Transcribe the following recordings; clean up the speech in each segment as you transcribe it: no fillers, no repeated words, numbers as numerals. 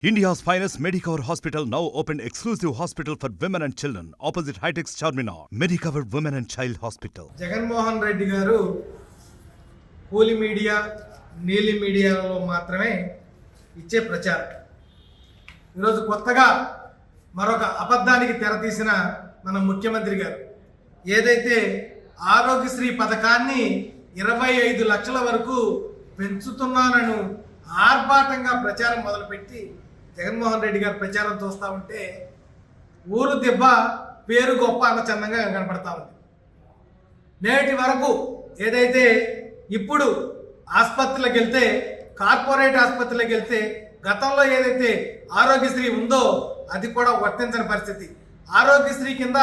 India's finest Medicover Hospital now opened exclusive hospital for women and children opposite Hightex Charminar. Medicover Women and Child Hospital. Jaganmohan Reddy గారు కూలి media, నీలి మీడియాలో మాత్రమే ఇచ్చే ప్రచారం. ఈరోజు కొత్తగా మరొక అబద్ధానికి తెరతీసిన మన ముఖ్యమంత్రి గారు ఏదైతే ఆరోగ్యశ్రీ పథకాన్ని 25 లక్షల వరకు పెంచుతున్నానని ఆర్భాటంగా ప్రచారం మొదలుపెట్టి జగన్మోహన్ రెడ్డి గారు ప్రచారం చూస్తూ ఉంటే ఊరు దెబ్బ పేరు గొప్ప అన్న చందంగా కనపడతా ఉంది. నేటి వరకు ఏదైతే ఇప్పుడు ఆసుపత్రులకు వెళ్తే, కార్పొరేట్ ఆసుపత్రులకు వెళ్తే గతంలో ఏదైతే ఆరోగ్యశ్రీ ఉందో అది కూడా వర్తించని పరిస్థితి. ఆరోగ్యశ్రీ కింద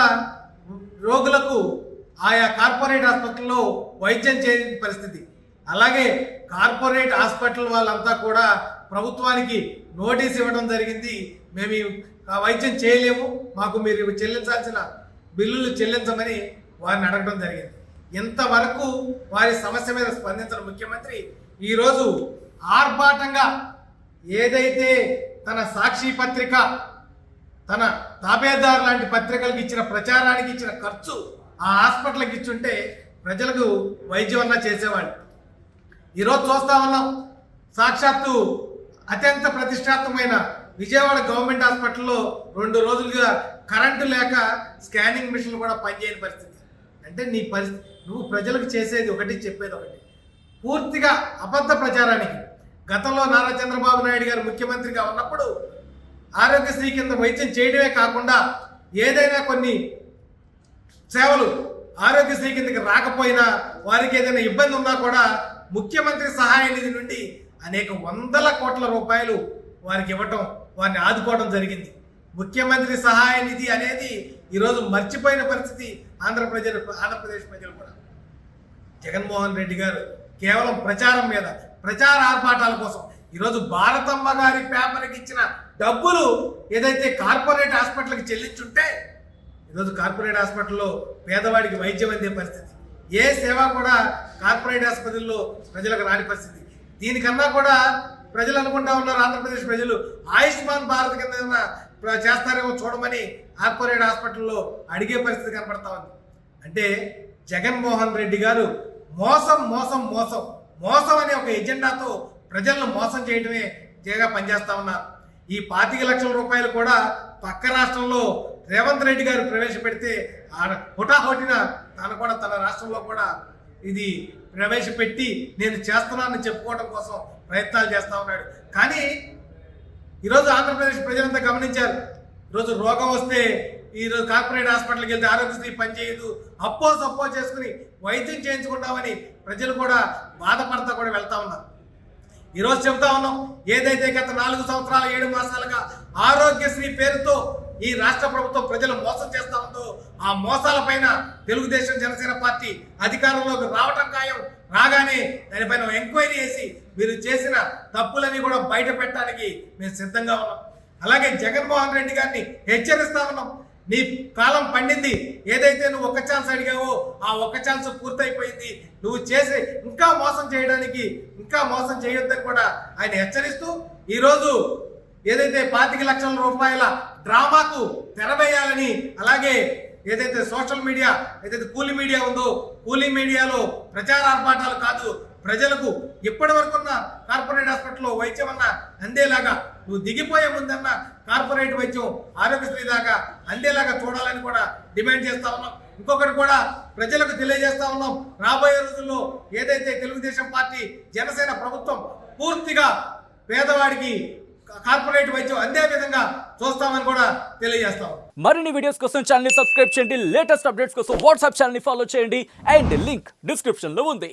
రోగులకు ఆయా కార్పొరేట్ ఆసుపత్రుల్లో వైద్యం చేయని పరిస్థితి. అలాగే కార్పొరేట్ హాస్పిటల్ వాళ్ళంతా కూడా ప్రభుత్వానికి నోటీస్ ఇవ్వడం జరిగింది, మేము వైద్యం చేయలేము, మాకు మీరు చెల్లించాల్సిన బిల్లులు చెల్లించమని వారిని అడగడం జరిగింది. ఇంతవరకు వారి సమస్య మీద స్పందించిన ముఖ్యమంత్రి ఈరోజు ఆర్భాటంగా ఏదైతే తన సాక్షి పత్రిక, తన తాబేదారు లాంటి పత్రికలకు ఇచ్చిన ప్రచారానికి ఇచ్చిన ఖర్చు ఆ హాస్పిటల్కి ఇచ్చుంటే ప్రజలకు వైద్యం అన్నా చేసేవాళ్ళు. ఈరోజు చూస్తా ఉన్నాం, సాక్షాత్తు అత్యంత ప్రతిష్టాత్మకమైన విజయవాడ గవర్నమెంట్ హాస్పిటల్లో 2 రోజులుగా కరెంటు లేక స్కానింగ్ మిషన్లు కూడా పనిచేయని పరిస్థితి. అంటే నీ పరిస్థితి, నువ్వు ప్రజలకు చేసేది ఒకటి, చెప్పేది ఒకటి. పూర్తిగా అబద్ధ ప్రచారానికి గతంలో నారా చంద్రబాబు నాయుడు గారు ముఖ్యమంత్రిగా ఉన్నప్పుడు ఆరోగ్యశ్రీ కింద వైద్యం చేయడమే కాకుండా ఏదైనా కొన్ని సేవలు ఆరోగ్యశ్రీ కిందకి రాకపోయినా, వారికి ఏదైనా ఇబ్బంది ఉన్నా కూడా ముఖ్యమంత్రి సహాయ నిధి నుండి అనేక వందల కోట్ల రూపాయలు వారికి ఇవ్వటం, వారిని ఆదుకోవడం జరిగింది. ముఖ్యమంత్రి సహాయ నిధి అనేది ఈరోజు మర్చిపోయిన పరిస్థితి ఆంధ్రప్రదేశ్ ప్రజలు కూడా. జగన్మోహన్ రెడ్డి గారు కేవలం ప్రచారం మీద, ప్రచార ఆర్భాటాల కోసం ఈరోజు భారతమ్మ గారి పేపర్కి ఇచ్చిన డబ్బులు ఏదైతే కార్పొరేట్ హాస్పిటల్కి చెల్లించుంటే ఈరోజు కార్పొరేట్ హాస్పిటల్లో పేదవాడికి వైద్యం అందే పరిస్థితి. ఏ సేవ కూడా కార్పొరేట్ ఆసుపత్రుల్లో ప్రజలకు రాని పరిస్థితి. దీనికన్నా కూడా ప్రజలు అనుకుంటా ఉన్నారు, ఆంధ్రప్రదేశ్ ప్రజలు ఆయుష్మాన్ భారత్ కింద చేస్తారేమో చూడమని కార్పొరేట్ హాస్పిటల్లో అడిగే పరిస్థితి కనపడతా ఉంది. అంటే జగన్మోహన్ రెడ్డి గారు మోసం మోసం మోసం మోసం అనే ఒక ఎజెండాతో ప్రజలను మోసం చేయడమే జేగా పనిచేస్తా ఉన్నారు. ఈ 25 లక్షల రూపాయలు కూడా పక్క రాష్ట్రంలో రేవంత్ రెడ్డి గారు ప్రవేశపెడితే హుటాహుటిన తన రాష్ట్రంలో కూడా ఇది ప్రవేశపెట్టి నేను చేస్తున్నానని చెప్పుకోవడం కోసం ప్రయత్నాలు చేస్తూ ఉన్నాడు. కానీ ఈరోజు ఆంధ్రప్రదేశ్ ప్రజలంతా గమనించారు. ఈరోజు రోగం వస్తే ఈరోజు కార్పొరేట్ హాస్పిటల్కి వెళ్తే ఆరోగ్యశ్రీ పనిచేయదు, సప్పో చేసుకుని వైద్యం చేయించుకుంటామని ప్రజలు కూడా బాధపడతా కూడా వెళ్తా ఉన్నారు. ఈరోజు చెబుతా ఉన్నాం, ఏదైతే గత 4 సంవత్సరాల 7 మాసాలుగా ఆరోగ్యశ్రీ పేరుతో ఈ రాష్ట్ర ప్రభుత్వం ప్రజలు మోసం చేస్తా ఉందో ఆ మోసాల పైన తెలుగుదేశం జనసేన పార్టీ అధికారంలోకి రావటం ఖాయం. రాగానే దానిపైన ఎంక్వైరీ చేసి మీరు చేసిన తప్పులని కూడా బయట పెట్టడానికి మేము సిద్ధంగా ఉన్నాం. అలాగే జగన్మోహన్ రెడ్డి గారిని హెచ్చరిస్తా ఉన్నాం, నీ కాలం పండింది. ఏదైతే నువ్వు 1 ఛాన్స్ అడిగావో ఆ 1 ఛాన్స్ పూర్తయిపోయింది. నువ్వు చేసి ఇంకా మోసం చేయడానికి, ఇంకా మోసం చేయొద్దని కూడా ఆయన హెచ్చరిస్తూ ఈరోజు ఏదైతే 25 లక్షల రూపాయల డ్రామాకు తెరవేయాలని, అలాగే ఏదైతే సోషల్ మీడియా, ఏదైతే కూలి మీడియా ఉందో కూలి మీడియాలో ప్రచారార్భాటాలు కాదు, ప్రజలకు ఇప్పటి వరకున్న కార్పొరేట్ హాస్పిటల్లో వైద్యం అన్నా అందేలాగా, నువ్వు దిగిపోయే ముందన్న కార్పొరేట్ వైద్యం ఆరోగ్యశ్రీ దాకా అందేలాగా చూడాలని కూడా డిమాండ్ చేస్తా ఉన్నాం. ఇంకొకటి కూడా ప్రజలకు తెలియజేస్తా ఉన్నాం, రాబోయే రోజుల్లో ఏదైతే తెలుగుదేశం పార్టీ జనసేన ప్రభుత్వం పూర్తిగా పేదవాడికి కార్పొరేట్ వైద్యం అందే విధంగా చూస్తామని కూడా తెలియజేస్తాం. మరిన్ని వీడియోస్ కోసం ఛానల్ ని సబ్స్క్రైబ్ చేయండి, లేటెస్ట్ అప్డేట్స్ కోసం వాట్సాప్ ఛానల్ ని ఫాలో చేయండి అండ్ లింక్ డిస్క్రిప్షన్ లో ఉంది.